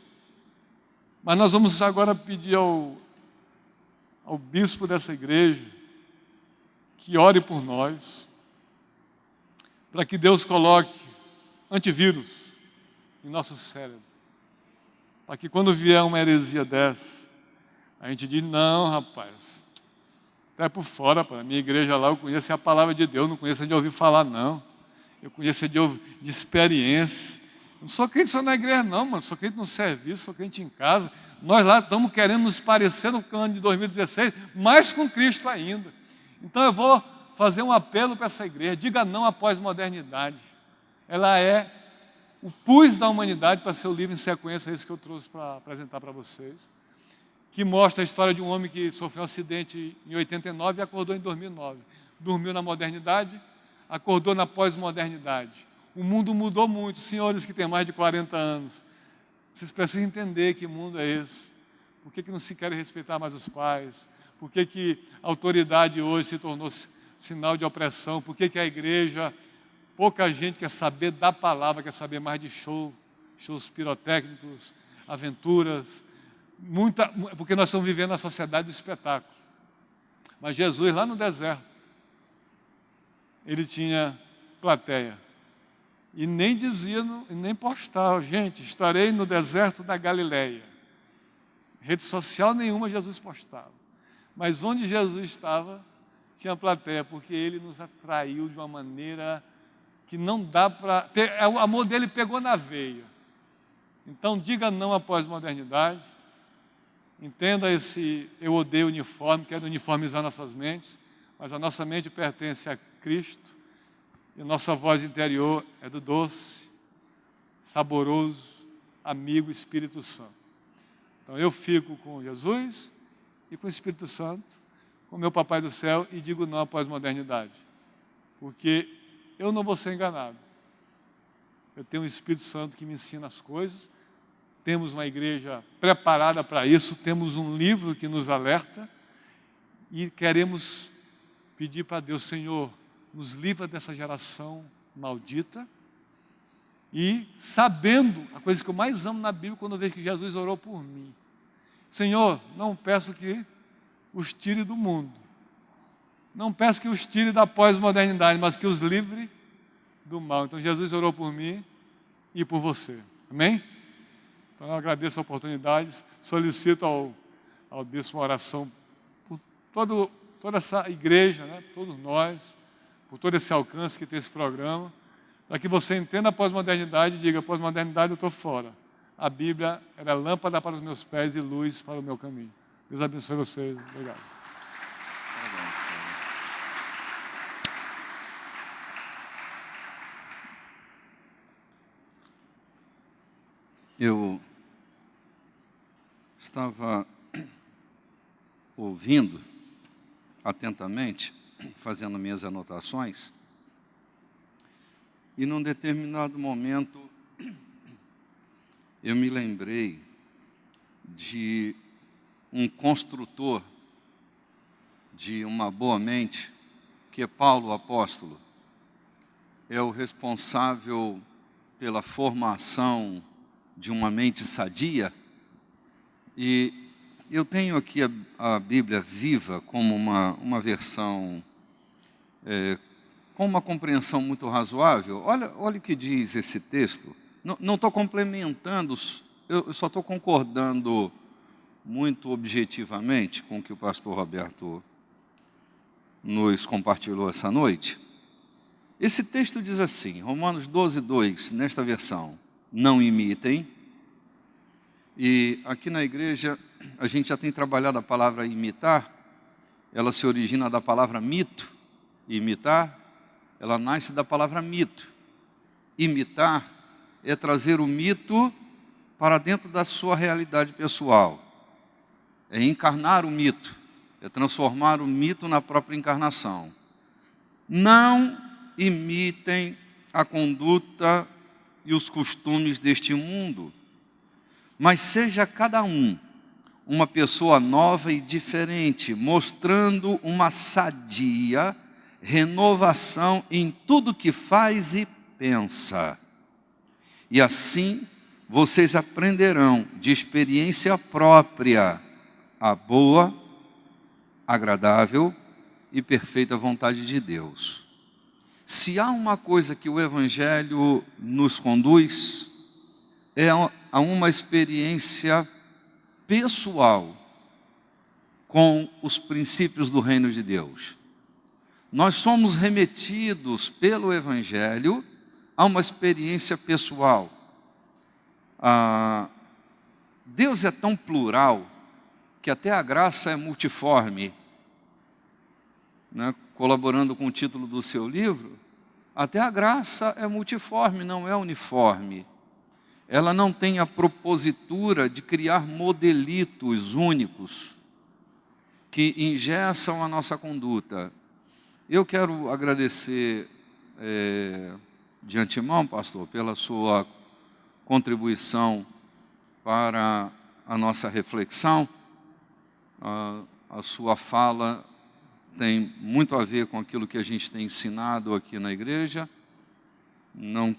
S2: Mas nós vamos agora pedir ao bispo dessa igreja que ore por nós, para que Deus coloque antivírus em nosso cérebro, para que quando vier uma heresia dessa, a gente diz, não, rapaz, até por fora, a minha igreja lá, eu conheço a palavra de Deus, não conheço de ouvir falar, não. Eu conheço de experiência. Não sou crente só na igreja, não, mano. Sou crente no serviço, sou crente em casa. Nós lá estamos querendo nos parecer no ano de 2016, mais com Cristo ainda. Então eu vou fazer um apelo para essa igreja. Diga não à pós-modernidade. Ela é o pus da humanidade, para ser o livro em sequência, esse que eu trouxe para apresentar para vocês, que mostra a história de um homem que sofreu um acidente em 89 e acordou em 2009. Dormiu na modernidade, acordou na pós-modernidade. O mundo mudou muito, senhores que têm mais de 40 anos. Vocês precisam entender que mundo é esse. Por que não se quer respeitar mais os pais? Por que a autoridade hoje se tornou sinal de opressão? Por que a igreja, pouca gente quer saber da palavra, quer saber mais de shows pirotécnicos, aventuras, porque nós estamos vivendo a sociedade do espetáculo. Mas Jesus, lá no deserto, ele tinha plateia. E nem dizia, nem postava, gente, estarei no deserto da Galileia. Rede social nenhuma Jesus postava. Mas onde Jesus estava, tinha plateia, porque Ele nos atraiu de uma maneira que não dá para... O amor dele pegou na veia. Então, diga não à pós-modernidade. Entenda esse eu odeio uniforme, quero uniformizar nossas mentes, mas a nossa mente pertence a Cristo. E a nossa voz interior é do doce, saboroso, amigo Espírito Santo. Então eu fico com Jesus e com o Espírito Santo, com meu Papai do Céu, e digo não à pós-modernidade. Porque eu não vou ser enganado. eu tenho um Espírito Santo que me ensina as coisas, temos uma igreja preparada para isso, temos um livro que nos alerta e queremos pedir para Deus, Senhor, nos livra dessa geração maldita e sabendo, a coisa que eu mais amo na Bíblia, quando eu vejo que Jesus orou por mim. Senhor, não peço que os tire do mundo, não peço que os tire da pós-modernidade, mas que os livre do mal. Então Jesus orou por mim e por você. Amém? Então eu agradeço a oportunidade, solicito ao bispo uma oração por toda essa igreja, né? Todos nós, por todo esse alcance que tem esse programa, para que você entenda a pós-modernidade e diga, pós-modernidade eu estou fora. A Bíblia era lâmpada para os meus pés e luz para o meu caminho. Deus abençoe vocês. Obrigado.
S1: Parabéns, cara. Eu estava ouvindo atentamente, fazendo minhas anotações, e num determinado momento eu me lembrei de um construtor de uma boa mente, que é Paulo, o apóstolo. É o responsável pela formação de uma mente sadia. E eu tenho aqui a Bíblia Viva como uma versão com uma compreensão muito razoável. Olha o que diz esse texto. Não estou complementando, eu só estou concordando muito objetivamente com o que o pastor Roberto nos compartilhou essa noite. Esse texto diz assim, Romanos 12, 2, nesta versão, não imitem. E aqui na igreja, a gente já tem trabalhado a palavra imitar, ela se origina da palavra mito, imitar, ela nasce da palavra mito. Imitar é trazer o mito para dentro da sua realidade pessoal, é encarnar o mito, é transformar o mito na própria encarnação. Não imitem a conduta e os costumes deste mundo, mas seja cada um uma pessoa nova e diferente, mostrando uma sadia renovação em tudo que faz e pensa. E assim vocês aprenderão de experiência própria a boa, agradável e perfeita vontade de Deus. Se há uma coisa que o Evangelho nos conduz, é a uma experiência pessoal com os princípios do reino de Deus. Nós somos remetidos pelo Evangelho a uma experiência pessoal. Deus é tão plural que até a graça é multiforme. Né? Colaborando com o título do seu livro, até a graça é multiforme, não é uniforme. Ela não tem a propositura de criar modelitos únicos que engessam a nossa conduta. Eu quero agradecer de antemão, pastor, pela sua contribuição para a nossa reflexão. A sua fala tem muito a ver com aquilo que a gente tem ensinado aqui na igreja. Não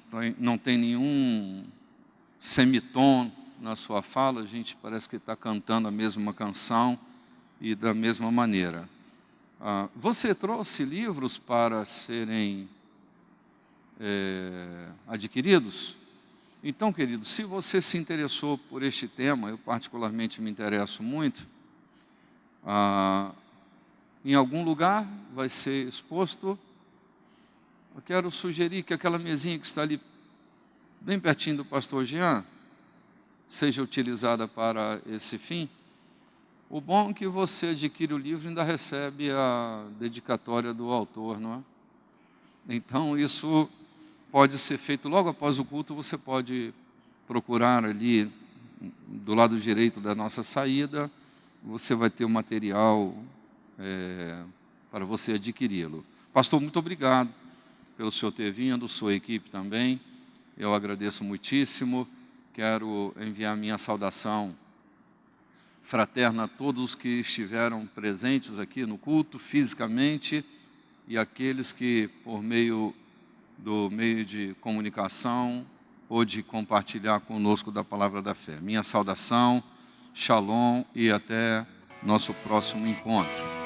S1: tem nenhum semitom na sua fala, a gente parece que está cantando a mesma canção e da mesma maneira. Você trouxe livros para serem adquiridos? Então, querido, se você se interessou por este tema, eu particularmente me interesso muito, em algum lugar vai ser exposto. Eu quero sugerir que aquela mesinha que está ali bem pertinho do pastor Jean seja utilizada para esse fim. O bom é que você adquire o livro e ainda recebe a dedicatória do autor, não é? Então isso pode ser feito logo após o culto. Você pode procurar ali do lado direito da nossa saída, você vai ter o material para você adquiri-lo. Pastor, muito obrigado pelo senhor ter vindo, sua equipe também. eu agradeço muitíssimo. Quero enviar minha saudação fraterna a todos os que estiveram presentes aqui no culto, fisicamente, e aqueles que, por meio de comunicação, pôde compartilhar conosco da palavra da fé. Minha saudação, shalom e até nosso próximo encontro.